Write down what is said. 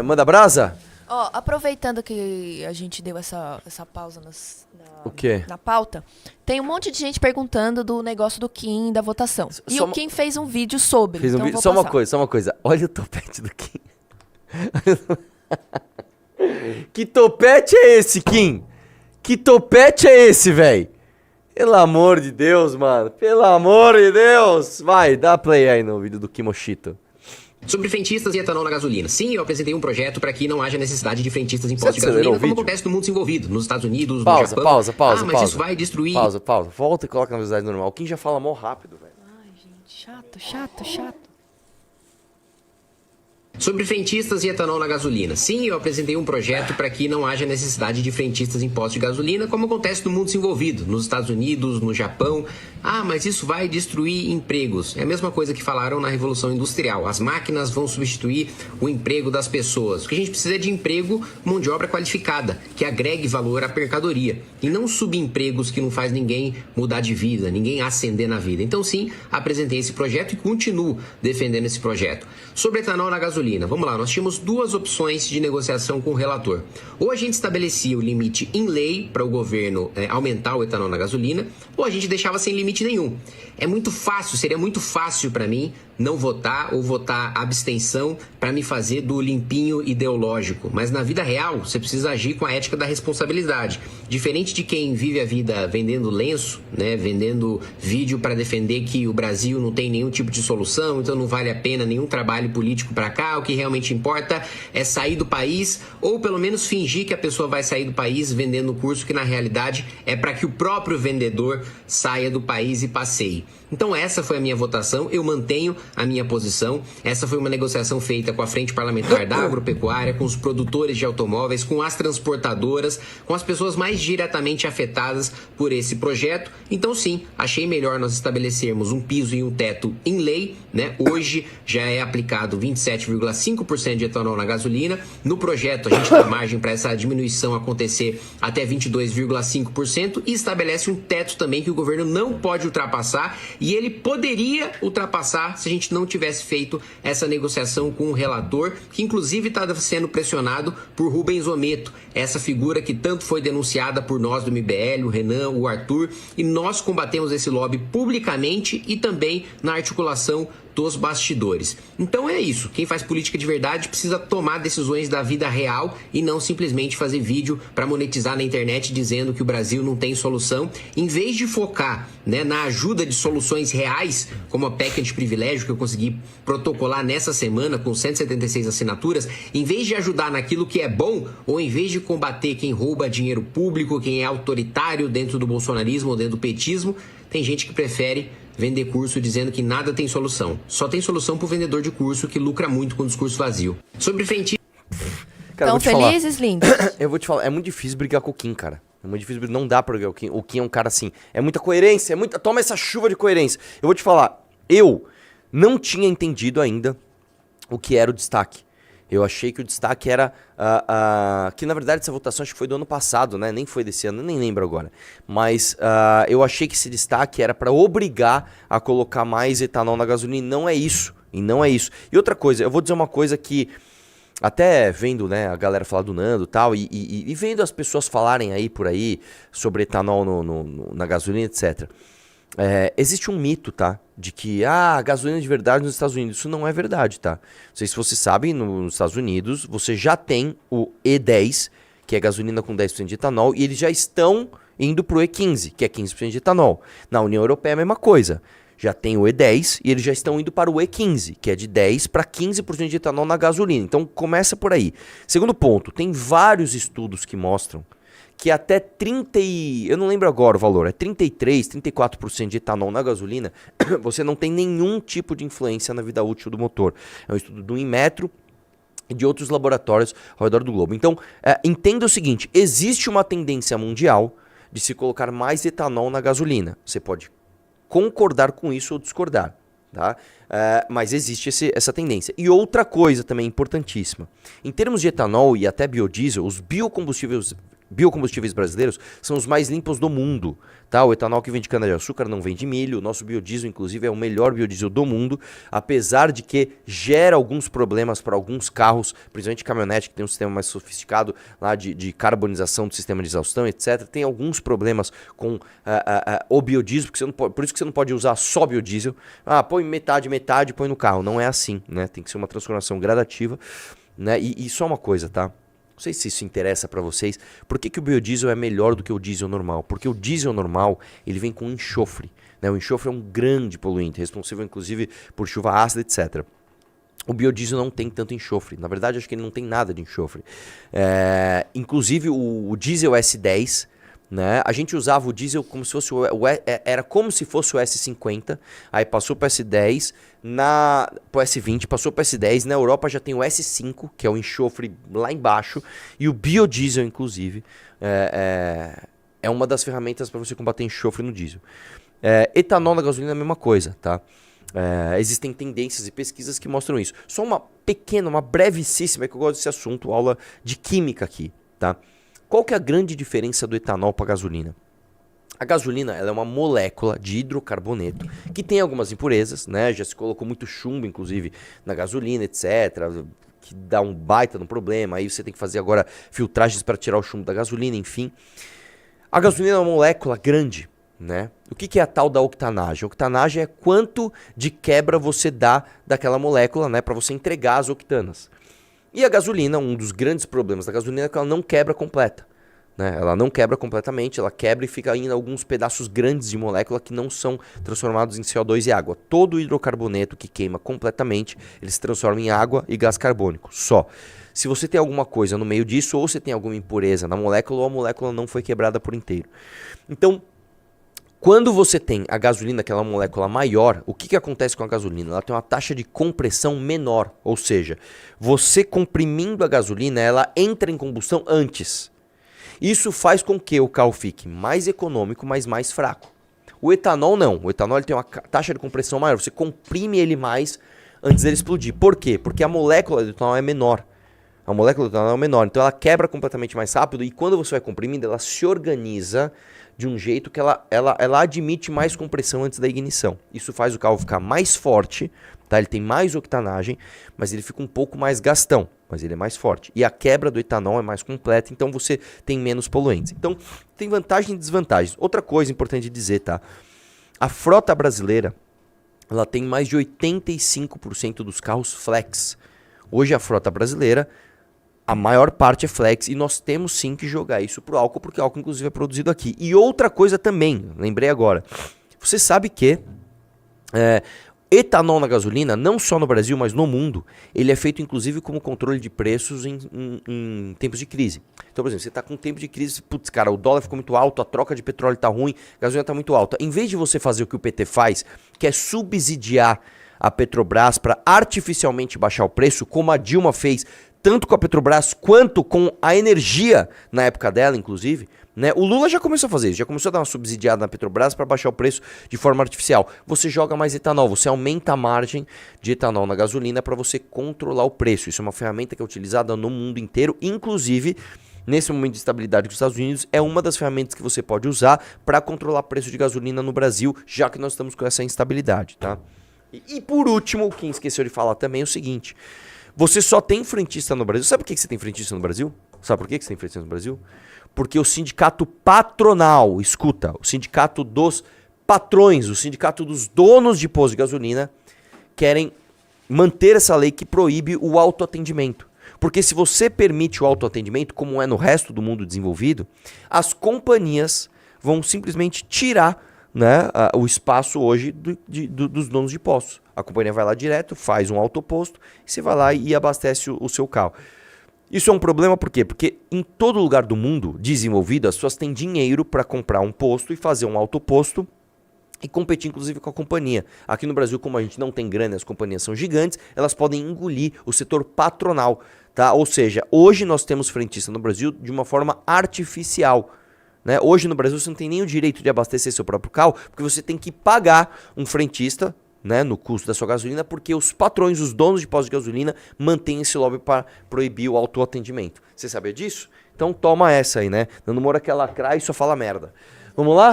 Manda brasa? Ó, aproveitando que a gente deu essa pausa O quê? na pauta, tem um monte de gente perguntando do negócio do Kim, da votação. E Só o Kim fez um vídeo sobre. Fez um então eu vídeo. vou Só uma passar. coisa, só uma coisa. Olha o topete do Kim. Que topete é esse, Kim? Que topete é esse, velho? Pelo amor de Deus, mano. Pelo amor de Deus. Vai, dá play aí no vídeo do Kimoshito. Sobre frentistas e etanol na gasolina. Sim, eu apresentei um projeto para que não haja necessidade de frentistas em Você postos de acelerou gasolina, o como vídeo? acontece no mundo desenvolvido, nos Estados Unidos, Pausa, no Japão. pausa. Mas pausa. isso vai destruir... Pausa. Volta e coloca na velocidade normal. O Kim já fala mó rápido, velho. Ai, gente, chato. Sobre frentistas e etanol na gasolina. Sim, eu apresentei um projeto para que não haja necessidade de frentistas em postos de gasolina, como acontece no mundo desenvolvido, nos Estados Unidos, no Japão. Mas isso vai destruir empregos. É a mesma coisa que falaram na Revolução Industrial. As máquinas vão substituir o emprego das pessoas. O que a gente precisa é de emprego, mão de obra qualificada, que agregue valor à mercadoria. E não subempregos que não faz ninguém mudar de vida, ninguém ascender na vida. Então sim, apresentei esse projeto e continuo defendendo esse projeto. Sobre etanol na gasolina, vamos lá, nós tínhamos duas opções de negociação com o relator. Ou a gente estabelecia o limite em lei para o governo aumentar o etanol na gasolina, ou a gente deixava sem limite nenhum. É muito fácil, seria muito fácil para mim não votar ou votar abstenção para me fazer do limpinho ideológico. Mas na vida real, você precisa agir com a ética da responsabilidade. Diferente de quem vive a vida vendendo lenço, né, vendendo vídeo para defender que o Brasil não tem nenhum tipo de solução, então não vale a pena nenhum trabalho político para cá, o que realmente importa é sair do país, ou pelo menos fingir que a pessoa vai sair do país vendendo um curso que na realidade é para que o próprio vendedor saia do país e passeie. Então essa foi a minha votação, eu mantenho a minha posição. Essa foi uma negociação feita com a Frente Parlamentar da Agropecuária, com os produtores de automóveis, com as transportadoras, com as pessoas mais diretamente afetadas por esse projeto. Então sim, achei melhor nós estabelecermos um piso e um teto em lei, né? Hoje já é aplicado 27,5% de etanol na gasolina. No projeto a gente dá margem para essa diminuição acontecer até 22,5% e estabelece um teto também que o governo não pode ultrapassar. E ele poderia ultrapassar se a gente não tivesse feito essa negociação com o relator, que inclusive está sendo pressionado por Rubens Ometo, essa figura que tanto foi denunciada por nós do MBL, o Renan, o Arthur, e nós combatemos esse lobby publicamente e também na articulação dos bastidores. Então é isso, quem faz política de verdade precisa tomar decisões da vida real e não simplesmente fazer vídeo para monetizar na internet dizendo que o Brasil não tem solução, em vez de focar, né, na ajuda de soluções reais, como a PEC antiprivilégio que eu consegui protocolar nessa semana com 176 assinaturas, em vez de ajudar naquilo que é bom, ou em vez de combater quem rouba dinheiro público, quem é autoritário dentro do bolsonarismo ou dentro do petismo, tem gente que prefere vender curso dizendo que nada tem solução. Só tem solução pro vendedor de curso que lucra muito com discurso vazio. Sobre frente... Cara, eu Tão vou te falar. felizes, lindos? Eu vou te falar, é muito difícil brigar com o Kim, cara. É muito difícil, não dá pra brigar com o Kim. O Kim é um cara assim, é muita coerência, toma essa chuva de coerência. Eu vou te falar, eu não tinha entendido ainda o que era o destaque. Eu achei que o destaque era, que na verdade essa votação acho que foi do ano passado, né? Nem foi desse ano, nem lembro agora. Mas eu achei que esse destaque era pra obrigar a colocar mais etanol na gasolina, e não é isso. E outra coisa, eu vou dizer uma coisa que até vendo, né, a galera falar do Nando tal, e vendo as pessoas falarem aí por aí sobre etanol na gasolina, etc. Existe um mito, tá? De que a gasolina de verdade nos Estados Unidos. Isso não é verdade, tá? Não sei se você sabe, nos Estados Unidos você já tem o E10, que é gasolina com 10% de etanol, e eles já estão indo pro E15, que é 15% de etanol. Na União Europeia é a mesma coisa. Já tem o E10 e eles já estão indo para o E15, que é de 10 para 15% de etanol na gasolina. Então começa por aí. Segundo ponto, tem vários estudos que mostram que até 30 eu não lembro agora o valor, é 33, 34% de etanol na gasolina, você não tem nenhum tipo de influência na vida útil do motor. É um estudo do Inmetro e de outros laboratórios ao redor do globo. Então, entenda o seguinte, existe uma tendência mundial de se colocar mais etanol na gasolina. Você pode concordar com isso ou discordar, tá? Mas existe essa tendência. E outra coisa também importantíssima, em termos de etanol e até biodiesel, os biocombustíveis biocombustíveis brasileiros são os mais limpos do mundo, tá? O etanol que vem de cana-de-açúcar não vem de milho, o nosso biodiesel, inclusive, é o melhor biodiesel do mundo, apesar de que gera alguns problemas para alguns carros, principalmente caminhonete, que tem um sistema mais sofisticado lá de carbonização do sistema de exaustão, etc. Tem alguns problemas com o biodiesel, porque você não pode, por isso que você não pode usar só biodiesel. Põe metade, põe no carro. Não é assim, né? Tem que ser uma transformação gradativa, né? E só uma coisa, tá? Não sei se isso interessa para vocês. Por que o biodiesel é melhor do que o diesel normal? Porque o diesel normal, ele vem com enxofre, né? O enxofre é um grande poluente, responsável inclusive por chuva ácida, etc. O biodiesel não tem tanto enxofre. Na verdade, acho que ele não tem nada de enxofre. Inclusive, o diesel S10, né? A gente usava o diesel como se fosse era como se fosse o S50, aí passou para o S10, pro S20, passou para o S10, na Europa já tem o S5, que é o enxofre lá embaixo, e o biodiesel, inclusive, é uma das ferramentas para você combater enxofre no diesel. Etanol na gasolina é a mesma coisa, tá? Existem tendências e pesquisas que mostram isso. Só uma brevissíssima, que eu gosto desse assunto, aula de química aqui, tá? Qual que é a grande diferença do etanol para a gasolina? A gasolina ela é uma molécula de hidrocarboneto que tem algumas impurezas, né? Já se colocou muito chumbo, inclusive, na gasolina, etc., que dá um baita no problema. Aí você tem que fazer agora filtragens para tirar o chumbo da gasolina, enfim. A gasolina é uma molécula grande, né? O que é a tal da octanagem? A octanagem é quanto de quebra você dá daquela molécula, né, para você entregar as octanas. E a gasolina, um dos grandes problemas da gasolina é que ela não quebra completa, né? Ela não quebra completamente, ela quebra e fica ainda alguns pedaços grandes de molécula que não são transformados em CO2 e água. Todo o hidrocarboneto que queima completamente, ele se transforma em água e gás carbônico, só. Se você tem alguma coisa no meio disso, ou você tem alguma impureza na molécula, ou a molécula não foi quebrada por inteiro. Então, quando você tem a gasolina, aquela molécula maior, o que acontece com a gasolina? Ela tem uma taxa de compressão menor, ou seja, você comprimindo a gasolina, ela entra em combustão antes. Isso faz com que o carro fique mais econômico, mas mais fraco. O etanol não, o etanol ele tem uma taxa de compressão maior, você comprime ele mais antes dele explodir. Por quê? Porque a molécula do etanol é menor. A molécula do etanol é menor, então ela quebra completamente mais rápido e quando você vai comprimindo, ela se organiza de um jeito que ela admite mais compressão antes da ignição. Isso faz o carro ficar mais forte, tá? Ele tem mais octanagem, mas ele fica um pouco mais gastão, mas ele é mais forte. E a quebra do etanol é mais completa, então você tem menos poluentes. Então, tem vantagens e desvantagens. Outra coisa importante de dizer, tá? A frota brasileira, ela tem mais de 85% dos carros flex. Hoje a frota brasileira, a maior parte é flex e nós temos sim que jogar isso pro álcool, porque o álcool inclusive é produzido aqui. E outra coisa também, lembrei agora, você sabe que etanol na gasolina, não só no Brasil, mas no mundo, ele é feito inclusive como controle de preços em tempos de crise. Então, por exemplo, você está com um tempo de crise, putz, cara, o dólar ficou muito alto, a troca de petróleo está ruim, a gasolina está muito alta. Em vez de você fazer o que o PT faz, que é subsidiar a Petrobras para artificialmente baixar o preço, como a Dilma fez, tanto com a Petrobras quanto com a energia na época dela, inclusive, né? O Lula já começou a fazer isso, já começou a dar uma subsidiada na Petrobras para baixar o preço de forma artificial. Você joga mais etanol, você aumenta a margem de etanol na gasolina para você controlar o preço. Isso é uma ferramenta que é utilizada no mundo inteiro, inclusive nesse momento de estabilidade dos Estados Unidos, é uma das ferramentas que você pode usar para controlar o preço de gasolina no Brasil, já que nós estamos com essa instabilidade, tá? E por último, quem esqueceu de falar também é o seguinte: você só tem frentista no Brasil. Sabe por que você tem frentista no Brasil? Sabe por que você tem frentista no Brasil? Porque o sindicato patronal, escuta, o sindicato dos patrões, o sindicato dos donos de postos de gasolina, querem manter essa lei que proíbe o autoatendimento. Porque se você permite o autoatendimento, como é no resto do mundo desenvolvido, as companhias vão simplesmente tirar, né, o espaço hoje dos donos de postos. A companhia vai lá direto, faz um autoposto, e você vai lá e abastece o seu carro. Isso é um problema por quê? Porque em todo lugar do mundo desenvolvido, as pessoas têm dinheiro para comprar um posto e fazer um autoposto e competir inclusive com a companhia. Aqui no Brasil, como a gente não tem grana, as companhias são gigantes, elas podem engolir o setor patronal, tá? Ou seja, hoje nós temos frentista no Brasil de uma forma artificial. Né? Hoje no Brasil você não tem nem o direito de abastecer seu próprio carro, porque você tem que pagar um frentista, né, no custo da sua gasolina, porque os patrões, os donos de postos de gasolina, mantêm esse lobby para proibir o autoatendimento. Você sabia disso? Então toma essa aí, né? Nando Moura quer lacrar e só fala merda. Vamos lá?